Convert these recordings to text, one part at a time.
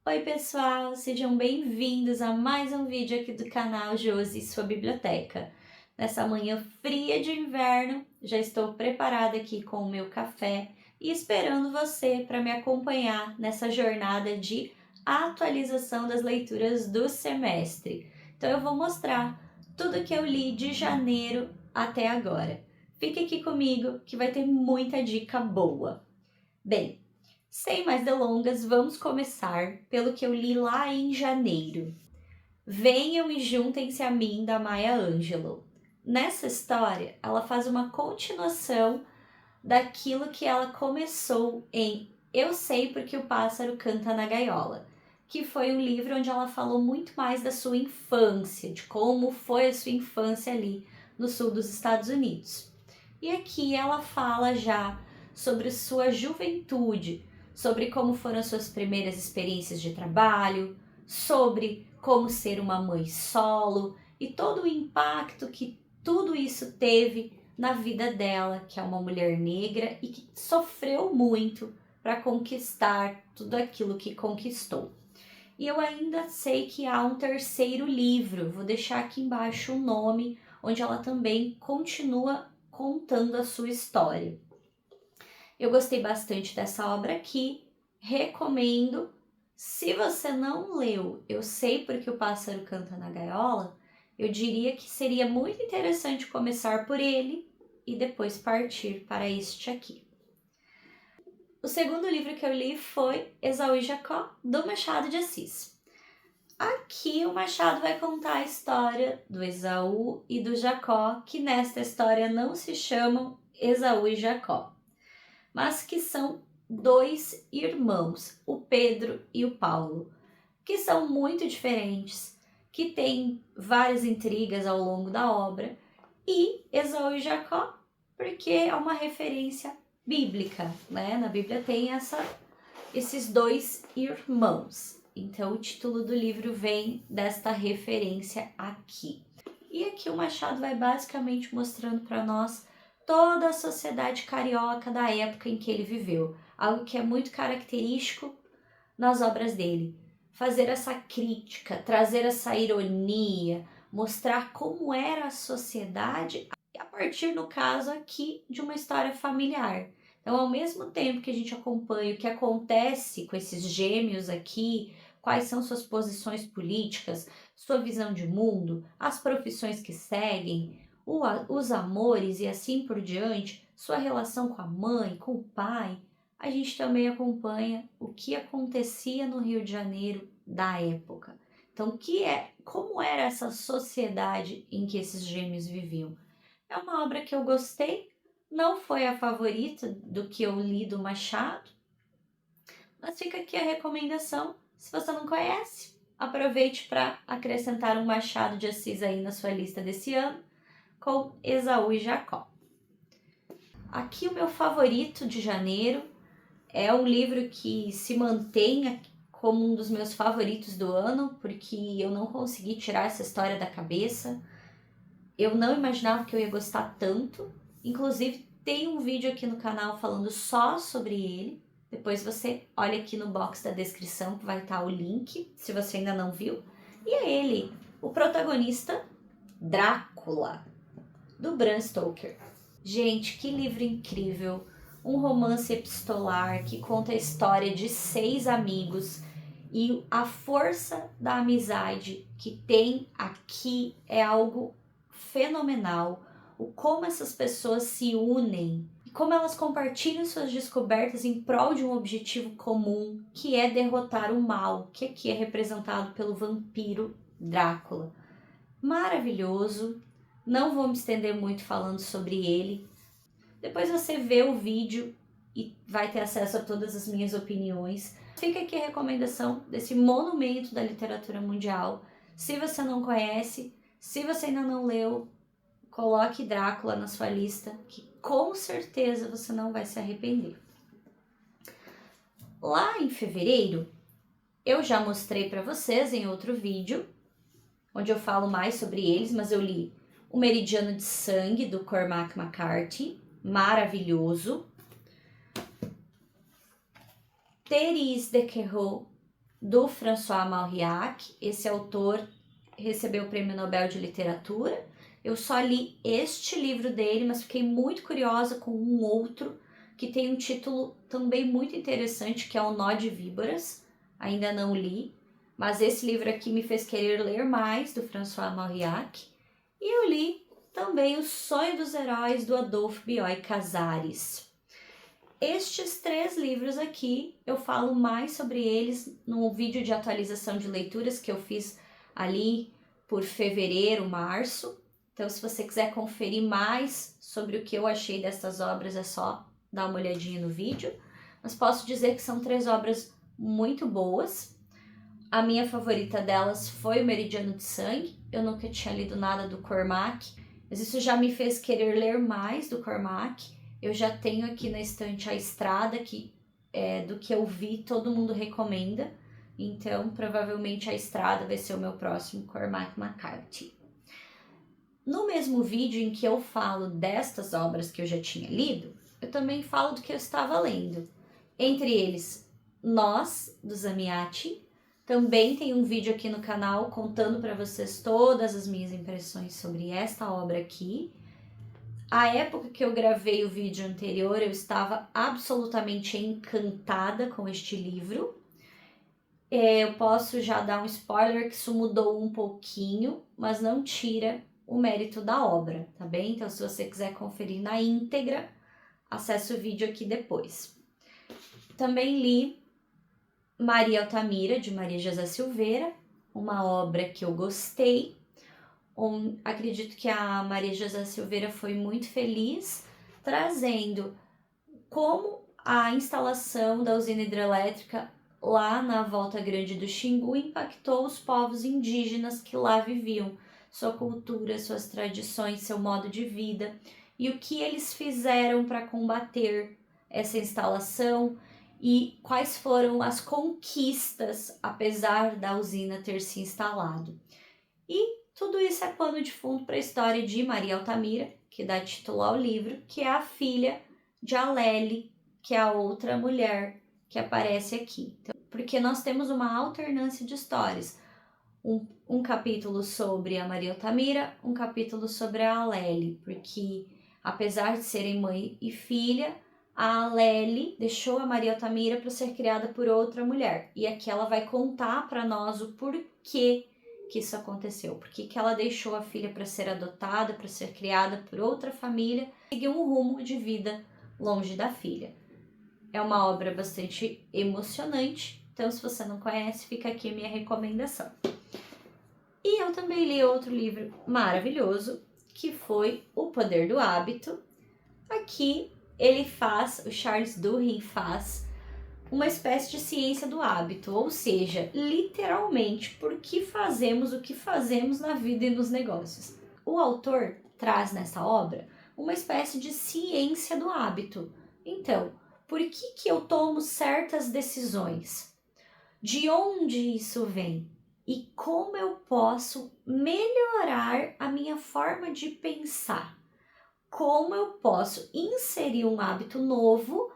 Oi pessoal, sejam bem-vindos a mais um vídeo aqui do canal Josi e sua biblioteca. Nessa manhã fria de inverno, já estou preparada aqui com o meu café e esperando você para me acompanhar nessa jornada de atualização das leituras do semestre. Então eu vou mostrar tudo que eu li de janeiro até agora. Fique aqui comigo que vai ter muita dica boa. Bem, sem mais delongas, vamos começar pelo que eu li lá em janeiro. Venham e juntem-se a mim, da Maya Angelou. Nessa história, ela faz uma continuação daquilo que ela começou em Eu Sei Porque o Pássaro Canta na Gaiola, que foi um livro onde ela falou muito mais da sua infância, de como foi a sua infância ali no sul dos Estados Unidos. E aqui ela fala já sobre sua juventude, sobre como foram suas primeiras experiências de trabalho, sobre como ser uma mãe solo e todo o impacto que tudo isso teve na vida dela, que é uma mulher negra e que sofreu muito para conquistar tudo aquilo que conquistou. E eu ainda sei que há um terceiro livro, vou deixar aqui embaixo o nome, onde ela também continua contando a sua história. Eu gostei bastante dessa obra aqui, recomendo. Se você não leu Eu Sei Porque o Pássaro Canta na Gaiola, eu diria que seria muito interessante começar por ele e depois partir para este aqui. O segundo livro que eu li foi Esaú e Jacó, do Machado de Assis. Aqui o Machado vai contar a história do Esaú e do Jacó, que nesta história não se chamam Esaú e Jacó, mas que são dois irmãos, o Pedro e o Paulo, que são muito diferentes, que têm várias intrigas ao longo da obra, e Esaú e Jacó, porque é uma referência bíblica, né? Na Bíblia tem esses dois irmãos. Então o título do livro vem desta referência aqui. E aqui o Machado vai basicamente mostrando para nós toda a sociedade carioca da época em que ele viveu, algo que é muito característico nas obras dele. Fazer essa crítica, trazer essa ironia, mostrar como era a sociedade a partir, no caso aqui, de uma história familiar. Então, ao mesmo tempo que a gente acompanha o que acontece com esses gêmeos aqui, quais são suas posições políticas, sua visão de mundo, as profissões que seguem, os amores e assim por diante, sua relação com a mãe, com o pai, a gente também acompanha o que acontecia no Rio de Janeiro da época. Então, como era essa sociedade em que esses gêmeos viviam? É uma obra que eu gostei, não foi a favorita do que eu li do Machado, mas fica aqui a recomendação. Se você não conhece, aproveite para acrescentar um Machado de Assis aí na sua lista desse ano, com Esaú e Jacó. Aqui o meu favorito de janeiro é um livro que se mantém como um dos meus favoritos do ano, porque eu não consegui tirar essa história da cabeça. Eu não imaginava que eu ia gostar tanto. Inclusive, tem um vídeo aqui no canal falando só sobre ele. Depois você olha aqui no box da descrição que vai estar o link, se você ainda não viu. E é ele, o protagonista Drácula, do Bram Stoker. Gente, que livro incrível! Um romance epistolar que conta a história de 6 amigos e a força da amizade que tem aqui é algo fenomenal. O como essas pessoas se unem e como elas compartilham suas descobertas em prol de um objetivo comum, que é derrotar o mal, que aqui é representado pelo vampiro Drácula. Maravilhoso! Não vou me estender muito falando sobre ele. Depois você vê o vídeo e vai ter acesso a todas as minhas opiniões. Fica aqui a recomendação desse monumento da literatura mundial. Se você não conhece, se você ainda não leu, coloque Drácula na sua lista, que com certeza você não vai se arrepender. Lá em fevereiro, eu já mostrei para vocês em outro vídeo, onde eu falo mais sobre eles, mas eu li O Meridiano de Sangue, do Cormac McCarthy, maravilhoso. Thérèse de Querot, do François Mauriac. Esse autor recebeu o Prêmio Nobel de Literatura. Eu só li este livro dele, mas fiquei muito curiosa com um outro que tem um título também muito interessante, que é O Nó de Víboras. Ainda não li, mas esse livro aqui me fez querer ler mais, do François Mauriac. E eu li também O Sonho dos Heróis, do Adolphe Bioy Casares. Estes 3 livros aqui, eu falo mais sobre eles no vídeo de atualização de leituras que eu fiz ali por fevereiro, março. Então, se você quiser conferir mais sobre o que eu achei dessas obras, é só dar uma olhadinha no vídeo. Mas posso dizer que são 3 obras muito boas. A minha favorita delas foi O Meridiano de Sangue. Eu nunca tinha lido nada do Cormac, mas isso já me fez querer ler mais do Cormac. Eu já tenho aqui na estante A Estrada, que do que eu vi, todo mundo recomenda. Então, provavelmente A Estrada vai ser o meu próximo Cormac McCarthy. No mesmo vídeo em que eu falo destas obras que eu já tinha lido, eu também falo do que eu estava lendo. Entre eles, Nós, do Zamiati. Também tem um vídeo aqui no canal contando para vocês todas as minhas impressões sobre esta obra aqui. A época que eu gravei o vídeo anterior, eu estava absolutamente encantada com este livro. Eu posso já dar um spoiler que isso mudou um pouquinho, mas não tira o mérito da obra, tá bem? Então, se você quiser conferir na íntegra, acesse o vídeo aqui depois. Também li Maria Altamira, de Maria José Silveira, uma obra que eu gostei. Acredito que a Maria José Silveira foi muito feliz, trazendo como a instalação da usina hidrelétrica lá na Volta Grande do Xingu impactou os povos indígenas que lá viviam, sua cultura, suas tradições, seu modo de vida, e o que eles fizeram para combater essa instalação e quais foram as conquistas, apesar da usina ter se instalado. E tudo isso é pano de fundo para a história de Maria Altamira, que dá título ao livro, que é a filha de Alele, que é a outra mulher que aparece aqui. Então, porque nós temos uma alternância de histórias. Um capítulo sobre a Maria Altamira, um capítulo sobre a Alele, porque apesar de serem mãe e filha, a Alele deixou a Maria Altamira para ser criada por outra mulher. E aqui ela vai contar para nós o porquê que isso aconteceu, porque que ela deixou a filha para ser adotada, para ser criada por outra família, e seguiu um rumo de vida longe da filha. É uma obra bastante emocionante, então se você não conhece, fica aqui a minha recomendação. E eu também li outro livro maravilhoso, que foi O Poder do Hábito. Aqui o Charles Duhigg faz uma espécie de ciência do hábito, ou seja, literalmente, por que fazemos o que fazemos na vida e nos negócios. O autor traz nessa obra uma espécie de ciência do hábito. Então, por que eu tomo certas decisões? De onde isso vem? E como eu posso melhorar a minha forma de pensar? Como eu posso inserir um hábito novo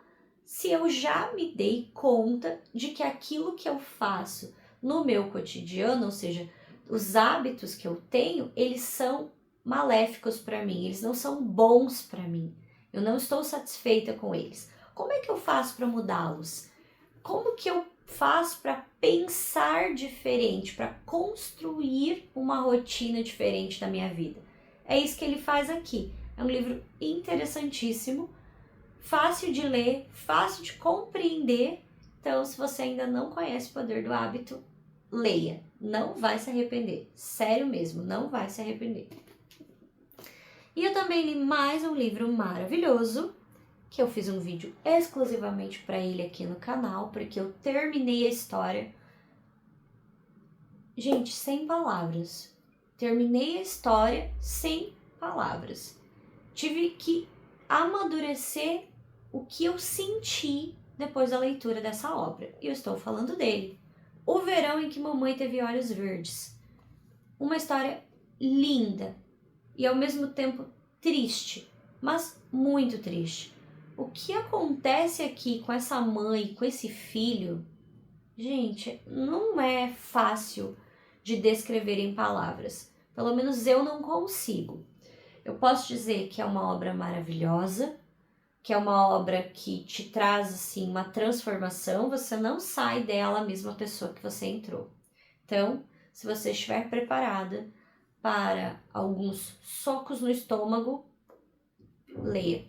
se eu já me dei conta de que aquilo que eu faço no meu cotidiano, ou seja, os hábitos que eu tenho, eles são maléficos para mim, eles não são bons para mim. Eu não estou satisfeita com eles. Como é que eu faço para mudá-los? Como que eu faço para pensar diferente, para construir uma rotina diferente da minha vida? É isso que ele faz aqui. É um livro interessantíssimo, fácil de ler, fácil de compreender. Então, se você ainda não conhece O Poder do Hábito, leia. Não vai se arrepender. Sério mesmo, não vai se arrepender. E eu também li mais um livro maravilhoso, que eu fiz um vídeo exclusivamente para ele aqui no canal, porque eu terminei a história. Gente, sem palavras. Terminei a história sem palavras. Tive que amadurecer o que eu senti depois da leitura dessa obra. E eu estou falando dele. O Verão em que Mamãe Teve Olhos Verdes. Uma história linda e ao mesmo tempo triste, mas muito triste. O que acontece aqui com essa mãe, com esse filho, gente, não é fácil de descrever em palavras. Pelo menos eu não consigo. Eu posso dizer que é uma obra maravilhosa, que é uma obra que te traz assim uma transformação, você não sai dela a mesma pessoa que você entrou. Então, se você estiver preparada para alguns socos no estômago, leia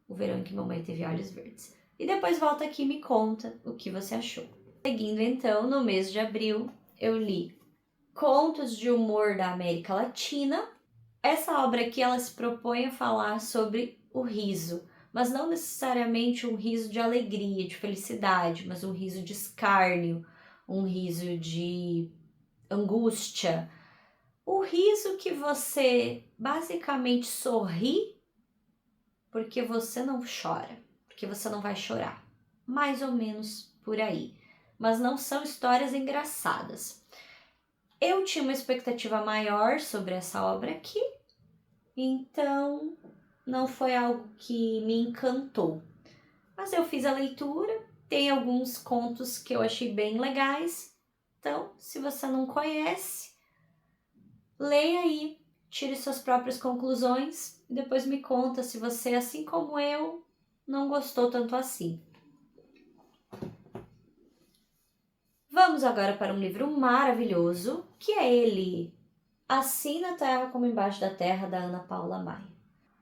O Verão em que Mamãe Teve Olhos Verdes. E depois volta aqui e me conta o que você achou. Seguindo então, no mês de abril, eu li Contos de Humor da América Latina. Essa obra aqui, ela se propõe a falar sobre o riso, mas não necessariamente um riso de alegria, de felicidade, mas um riso de escárnio, um riso de angústia. O riso que você basicamente sorri porque você não chora, porque você não vai chorar. Mais ou menos por aí. Mas não são histórias engraçadas. Eu tinha uma expectativa maior sobre essa obra aqui, então não foi algo que me encantou. Mas eu fiz a leitura, tem alguns contos que eu achei bem legais. Então, se você não conhece, leia aí, tire suas próprias conclusões e depois me conta se você, assim como eu, não gostou tanto assim. Vamos agora para um livro maravilhoso, que é ele, Assim na Terra como Embaixo da Terra, da Ana Paula Maia.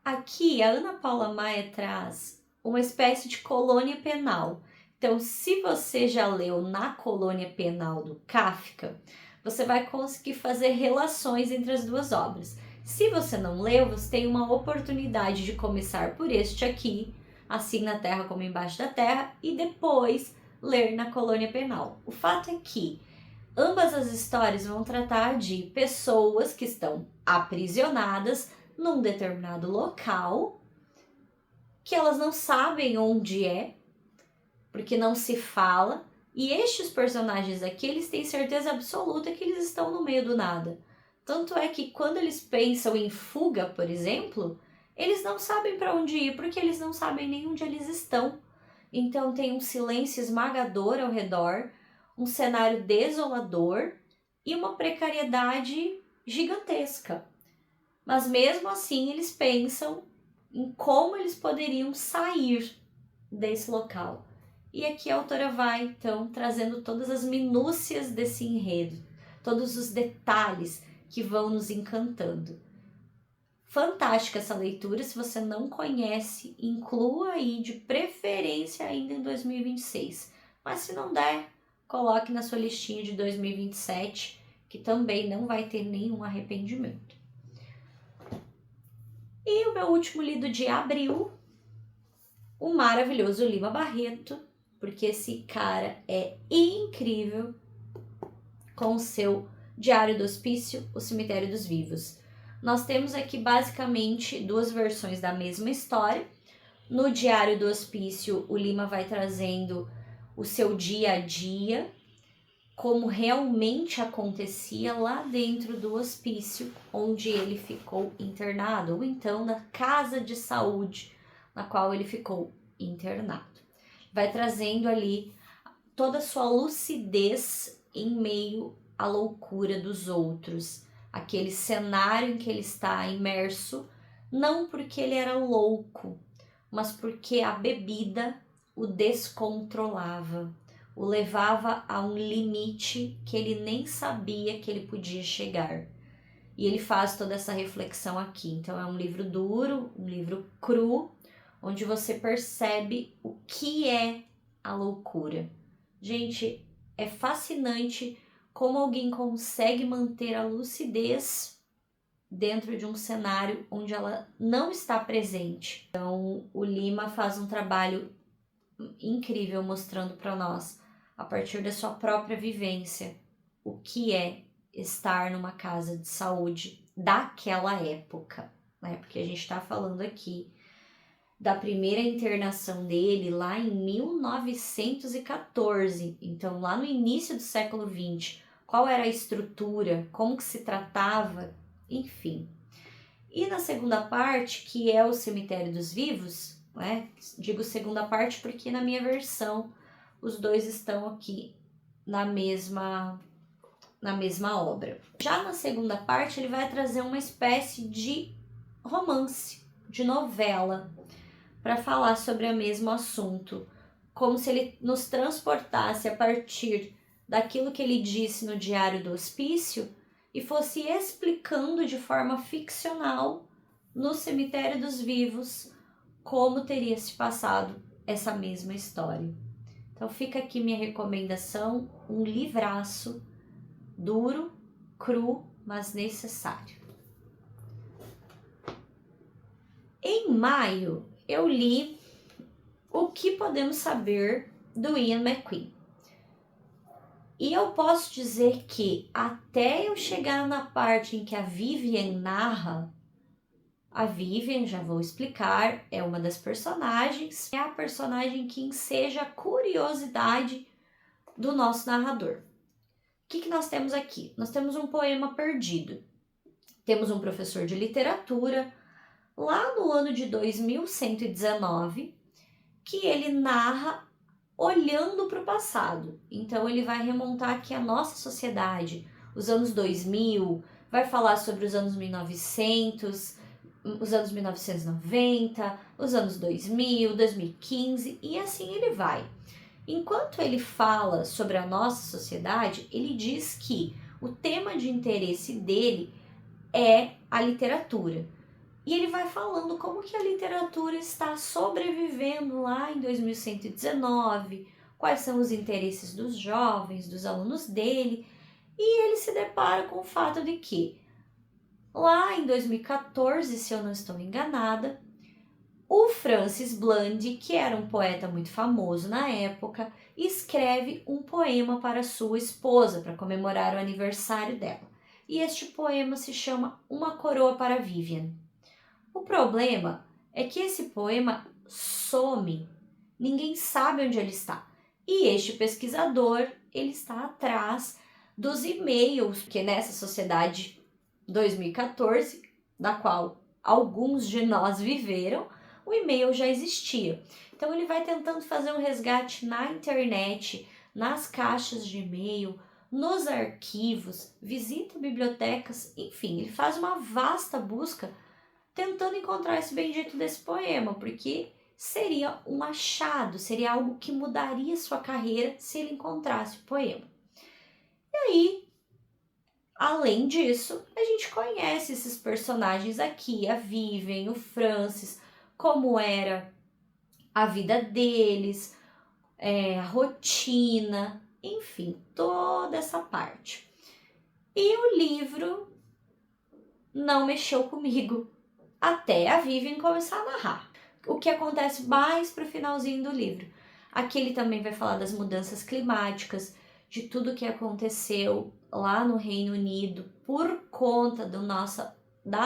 Aqui, a Ana Paula Maia traz uma espécie de colônia penal. Então, se você já leu Na Colônia Penal do Kafka, você vai conseguir fazer relações entre as duas obras. Se você não leu, você tem uma oportunidade de começar por este aqui, Assim na Terra como Embaixo da Terra, e depois ler Na Colônia Penal. O fato é que ambas as histórias vão tratar de pessoas que estão aprisionadas num determinado local, que elas não sabem onde é, porque não se fala, e estes personagens aqui, eles têm certeza absoluta que eles estão no meio do nada. Tanto é que quando eles pensam em fuga, por exemplo, eles não sabem para onde ir, porque eles não sabem nem onde eles estão. Então tem um silêncio esmagador ao redor, um cenário desolador e uma precariedade gigantesca. Mas mesmo assim eles pensam em como eles poderiam sair desse local. E aqui a autora vai, então, trazendo todas as minúcias desse enredo, todos os detalhes que vão nos encantando. Fantástica essa leitura, se você não conhece, inclua aí de preferência ainda em 2026. Mas se não der, coloque na sua listinha de 2027, que também não vai ter nenhum arrependimento. E o meu último lido de abril, o maravilhoso Lima Barreto, porque esse cara é incrível com o seu Diário do Hospício, O Cemitério dos Vivos. Nós temos aqui basicamente duas versões da mesma história. No Diário do Hospício, o Lima vai trazendo o seu dia a dia, como realmente acontecia lá dentro do hospício onde ele ficou internado, ou então na casa de saúde na qual ele ficou internado. Vai trazendo ali toda a sua lucidez em meio à loucura dos outros, aquele cenário em que ele está imerso, não porque ele era louco, mas porque a bebida o descontrolava, o levava a um limite que ele nem sabia que ele podia chegar. E ele faz toda essa reflexão aqui. Então é um livro duro, um livro cru, onde você percebe o que é a loucura. Gente, é fascinante como alguém consegue manter a lucidez dentro de um cenário onde ela não está presente. Então, o Lima faz um trabalho incrível mostrando para nós, a partir da sua própria vivência, o que é estar numa casa de saúde daquela época, né? Porque a gente está falando aqui da primeira internação dele lá em 1914, então lá no início do século XX, qual era a estrutura, como que se tratava, enfim. E na segunda parte, que é o Cemitério dos Vivos, né? Digo segunda parte porque na minha versão os dois estão aqui na mesma obra. Já na segunda parte, ele vai trazer uma espécie de romance, de novela, para falar sobre o mesmo assunto, como se ele nos transportasse a partir daquilo que ele disse no Diário do Hospício e fosse explicando de forma ficcional no Cemitério dos Vivos como teria se passado essa mesma história. Então fica aqui minha recomendação, um livraço duro, cru, mas necessário. Em maio, eu li O que Podemos Saber, do Ian McQueen. E eu posso dizer que até eu chegar na parte em que a Vivian narra, a Vivian, já vou explicar, é uma das personagens, é a personagem que enseja a curiosidade do nosso narrador. O que nós temos aqui? Nós temos um poema perdido. Temos um professor de literatura, lá no ano de 2119, que ele narra olhando para o passado. Então ele vai remontar aqui a nossa sociedade, os anos 2000, vai falar sobre os anos 1900, os anos 1990, os anos 2000, 2015 e assim ele vai. Enquanto ele fala sobre a nossa sociedade, ele diz que o tema de interesse dele é a literatura. E ele vai falando como que a literatura está sobrevivendo lá em 2119, quais são os interesses dos jovens, dos alunos dele, e ele se depara com o fato de que, lá em 2014, se eu não estou enganada, o Francis Bland, que era um poeta muito famoso na época, escreve um poema para sua esposa, para comemorar o aniversário dela. E este poema se chama Uma Coroa para Vivian. O problema é que esse poema some, ninguém sabe onde ele está. E este pesquisador, ele está atrás dos e-mails que nessa sociedade 2014, da qual alguns de nós viveram, o e-mail já existia. Então ele vai tentando fazer um resgate na internet, nas caixas de e-mail, nos arquivos, visita bibliotecas, enfim, ele faz uma vasta busca tentando encontrar esse bendito desse poema, porque seria um achado, seria algo que mudaria sua carreira se ele encontrasse o poema. E aí, além disso, a gente conhece esses personagens aqui, a Vivian, o Francis, como era a vida deles, a rotina, enfim, toda essa parte. E o livro não mexeu comigo, até a Vivian começar a narrar. O que acontece mais para o finalzinho do livro. Aqui ele também vai falar das mudanças climáticas, de tudo que aconteceu lá no Reino Unido por conta da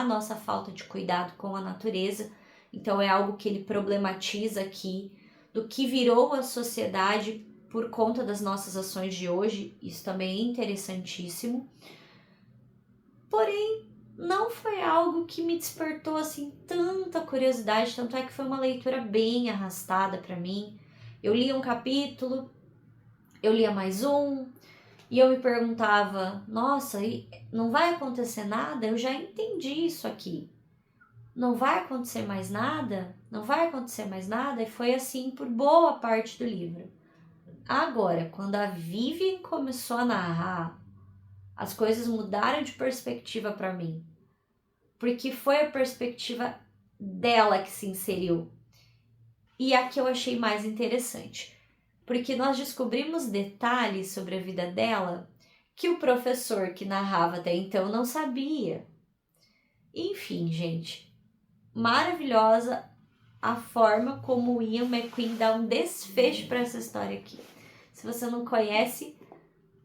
nossa falta de cuidado com a natureza. Então é algo que ele problematiza aqui, do que virou a sociedade por conta das nossas ações de hoje. Isso também é interessantíssimo. Porém, não foi algo que me despertou assim tanta curiosidade, tanto é que foi uma leitura bem arrastada para mim. Eu lia um capítulo, eu lia mais um, e eu me perguntava, nossa, não vai acontecer nada? Eu já entendi isso aqui. Não vai acontecer mais nada? Não vai acontecer mais nada? E foi assim por boa parte do livro. Agora, quando a Vivian começou a narrar, as coisas mudaram de perspectiva para mim, porque foi a perspectiva dela que se inseriu. E a que eu achei mais interessante, porque nós descobrimos detalhes sobre a vida dela que o professor que narrava até então não sabia. Enfim, gente, maravilhosa a forma como o Ian McQueen dá um desfecho para essa história aqui. Se você não conhece,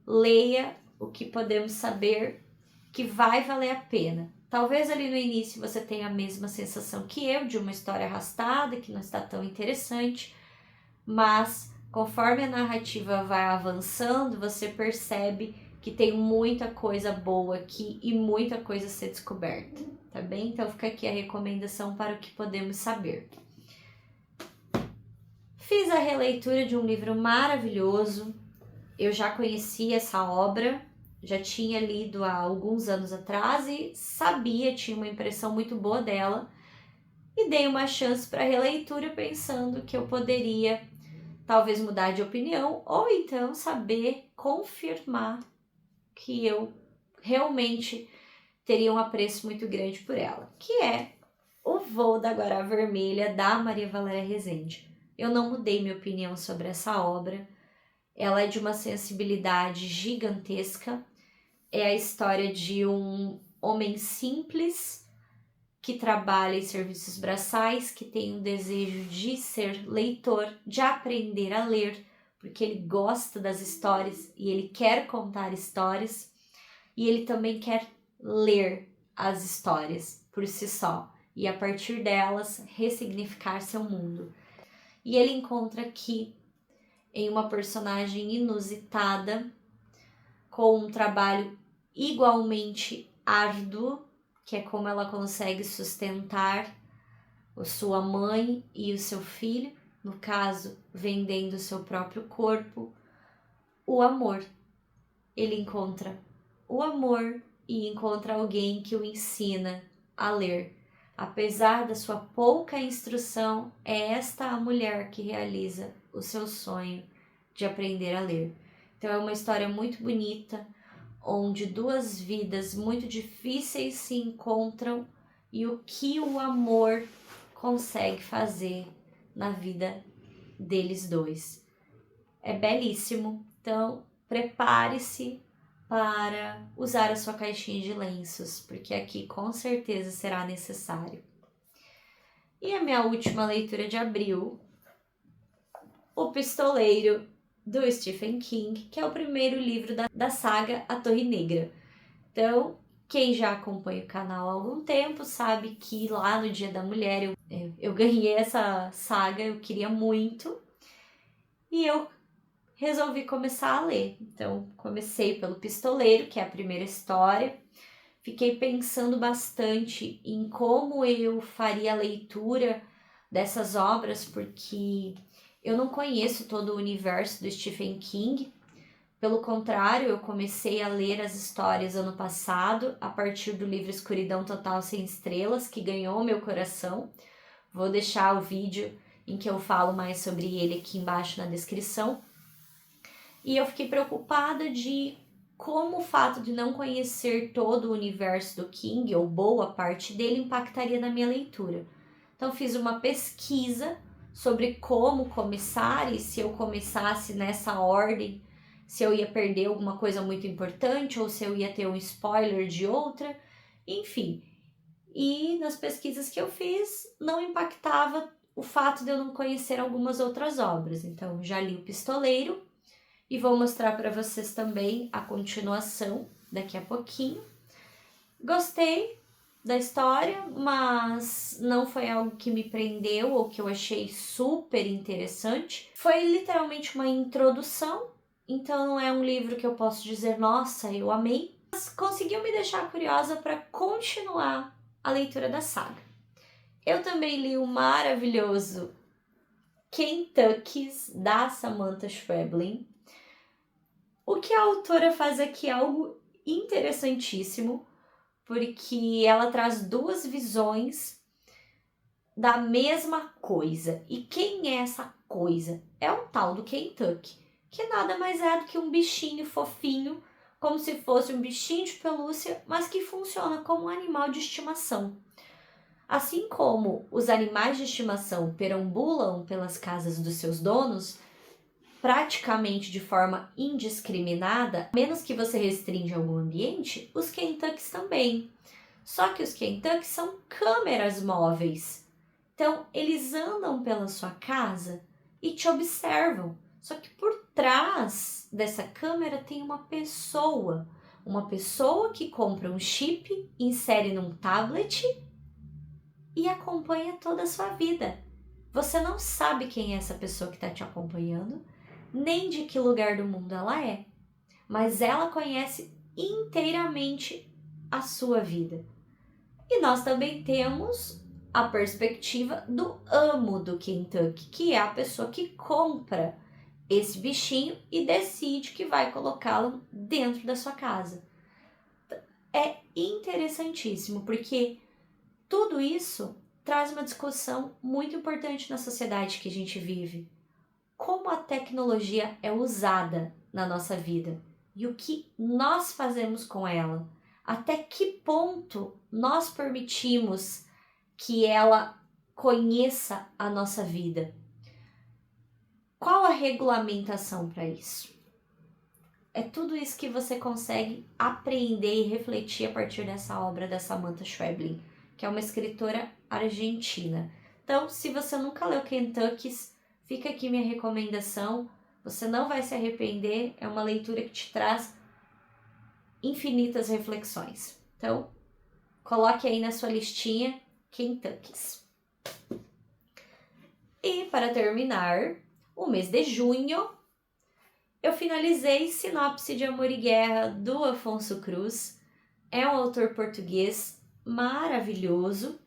leia O que Podemos Saber, que vai valer a pena. Talvez ali no início você tenha a mesma sensação que eu, de uma história arrastada, que não está tão interessante, mas conforme a narrativa vai avançando, você percebe que tem muita coisa boa aqui e muita coisa a ser descoberta, tá bem? Então fica aqui a recomendação para O que Podemos Saber. Fiz a releitura de um livro maravilhoso, Eu já conhecia essa obra, já tinha lido há alguns anos atrás e sabia, tinha uma impressão muito boa dela, e dei uma chance para releitura pensando que eu poderia talvez mudar de opinião ou então saber confirmar que eu realmente teria um apreço muito grande por ela, que é O Voo da Guará Vermelha, da Maria Valéria Rezende. Eu não mudei minha opinião sobre essa obra, ela é de uma sensibilidade gigantesca, é a história de um homem simples que trabalha em serviços braçais, que tem um desejo de ser leitor, de aprender a ler, porque ele gosta das histórias e ele quer contar histórias, e ele também quer ler as histórias por si só e a partir delas ressignificar seu mundo. E ele encontra aqui em uma personagem inusitada, com um trabalho igualmente árduo, que é como ela consegue sustentar a sua mãe e o seu filho, no caso, vendendo o seu próprio corpo, o amor. Ele encontra o amor e encontra alguém que o ensina a ler. Apesar da sua pouca instrução, é esta a mulher que realiza o seu sonho de aprender a ler. Então é uma história muito bonita, onde duas vidas muito difíceis se encontram e o que o amor consegue fazer na vida deles dois. É belíssimo, então prepare-se para usar a sua caixinha de lenços, porque aqui com certeza será necessário. E a minha última leitura de abril, O Pistoleiro, do Stephen King, que é o primeiro livro da saga A Torre Negra. Então, quem já acompanha o canal há algum tempo sabe que lá no Dia da Mulher eu ganhei essa saga, eu queria muito, e eu resolvi começar a ler. Então, comecei pelo Pistoleiro, que é a primeira história. Fiquei pensando bastante em como eu faria a leitura dessas obras, porque eu não conheço todo o universo do Stephen King. Pelo contrário, eu comecei a ler as histórias ano passado, a partir do livro Escuridão Total Sem Estrelas, que ganhou meu coração. Vou deixar o vídeo em que eu falo mais sobre ele aqui embaixo na descrição. E eu fiquei preocupada de como o fato de não conhecer todo o universo do King, ou boa parte dele, impactaria na minha leitura. Então fiz uma pesquisa sobre como começar e se eu começasse nessa ordem, se eu ia perder alguma coisa muito importante ou se eu ia ter um spoiler de outra, enfim. E nas pesquisas que eu fiz, não impactava o fato de eu não conhecer algumas outras obras. Então já li O Pistoleiro, e vou mostrar para vocês também a continuação daqui a pouquinho. Gostei da história, mas não foi algo que me prendeu ou que eu achei super interessante. Foi literalmente uma introdução, então não é um livro que eu posso dizer, nossa, eu amei, mas conseguiu me deixar curiosa para continuar a leitura da saga. Eu também li o maravilhoso Kentuckys, da Samantha Schweblin. O que a autora faz aqui é algo interessantíssimo, porque ela traz duas visões da mesma coisa. E quem é essa coisa? É o tal do Kentucky, que nada mais é do que um bichinho fofinho, como se fosse um bichinho de pelúcia, mas que funciona como um animal de estimação. Assim como os animais de estimação perambulam pelas casas dos seus donos, praticamente de forma indiscriminada, a menos que você restringe algum ambiente, os Kentuckys também. Só que os Kentuckys são câmeras móveis. Então, eles andam pela sua casa e te observam. Só que por trás dessa câmera tem uma pessoa que compra um chip, insere num tablet e acompanha toda a sua vida. Você não sabe quem é essa pessoa que está te acompanhando, nem de que lugar do mundo ela é, mas ela conhece inteiramente a sua vida. E nós também temos a perspectiva do amo do Kentucky, que é a pessoa que compra esse bichinho e decide que vai colocá-lo dentro da sua casa. É interessantíssimo, porque tudo isso traz uma discussão muito importante na sociedade que a gente vive. Como a tecnologia é usada na nossa vida e o que nós fazemos com ela. Até que ponto nós permitimos que ela conheça a nossa vida? Qual a regulamentação para isso? É tudo isso que você consegue aprender e refletir a partir dessa obra da Samantha Schweblin, que é uma escritora argentina. Então, se você nunca leu Kentucky's, fica aqui minha recomendação. Você não vai se arrepender, é uma leitura que te traz infinitas reflexões. Então, coloque aí na sua listinha Kentucky's. E para terminar, o mês de junho, eu finalizei Sinopse de Amor e Guerra, do Afonso Cruz. É um autor português maravilhoso.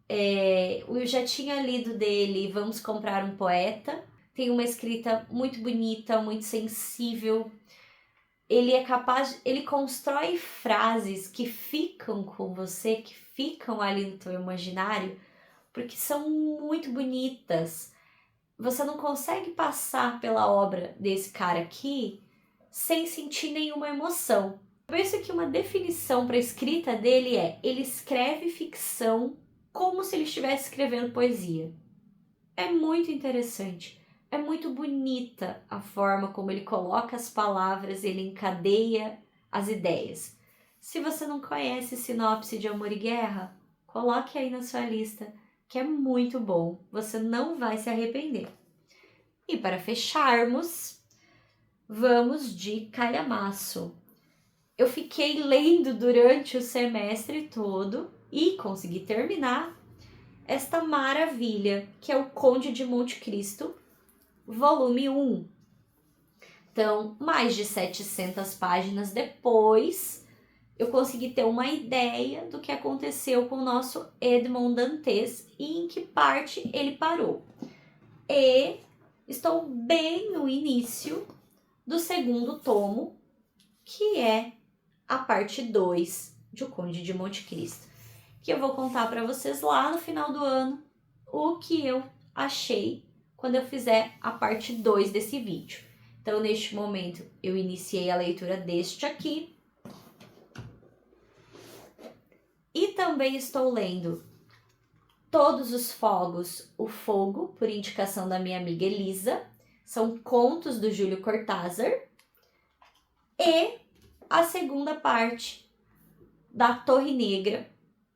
Eu já tinha lido dele Vamos Comprar um Poeta. Tem uma escrita muito bonita, muito sensível. Ele constrói frases que ficam com você, que ficam ali no teu imaginário, porque são muito bonitas. Você não consegue passar pela obra desse cara aqui sem sentir nenhuma emoção. Eu penso que uma definição para a escrita dele é: ele escreve ficção como se ele estivesse escrevendo poesia. É muito interessante, é muito bonita a forma como ele coloca as palavras, ele encadeia as ideias. Se você não conhece Sinopse de Amor e Guerra, coloque aí na sua lista, que é muito bom, você não vai se arrepender. E para fecharmos, vamos de calhamaço. Eu fiquei lendo durante o semestre todo e consegui terminar esta maravilha, que é o Conde de Monte Cristo, volume 1. Então, mais de 700 páginas depois, eu consegui ter uma ideia do que aconteceu com o nosso Edmond Dantes e em que parte ele parou. E estou bem no início do segundo tomo, que é a parte 2 de O Conde de Monte Cristo, que eu vou contar para vocês lá no final do ano o que eu achei quando eu fizer a parte 2 desse vídeo. Então, neste momento, eu iniciei a leitura deste aqui. E também estou lendo Todos os Fogos, o Fogo, por indicação da minha amiga Elisa. São contos do Júlio Cortázar. E a segunda parte da Torre Negra,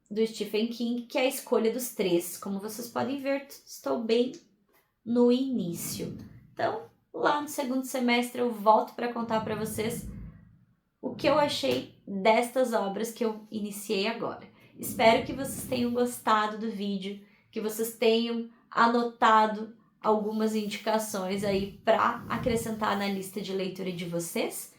do Stephen King, que é a escolha dos 3. Como vocês podem ver, estou bem no início. Então, lá no segundo semestre eu volto para contar para vocês o que eu achei destas obras que eu iniciei agora. Espero que vocês tenham gostado do vídeo, que vocês tenham anotado algumas indicações aí para acrescentar na lista de leitura de vocês.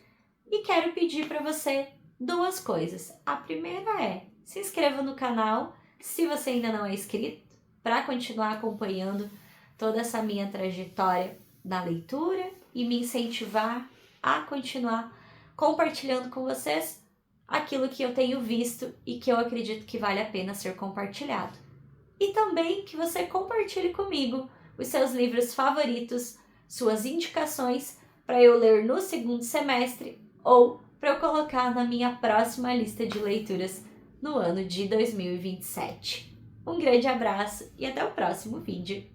E quero pedir para você 2 coisas. A primeira é: se inscreva no canal, se você ainda não é inscrito, para continuar acompanhando toda essa minha trajetória da leitura e me incentivar a continuar compartilhando com vocês aquilo que eu tenho visto e que eu acredito que vale a pena ser compartilhado. E também que você compartilhe comigo os seus livros favoritos, suas indicações para eu ler no segundo semestre ou para eu colocar na minha próxima lista de leituras no ano de 2027. Um grande abraço e até o próximo vídeo.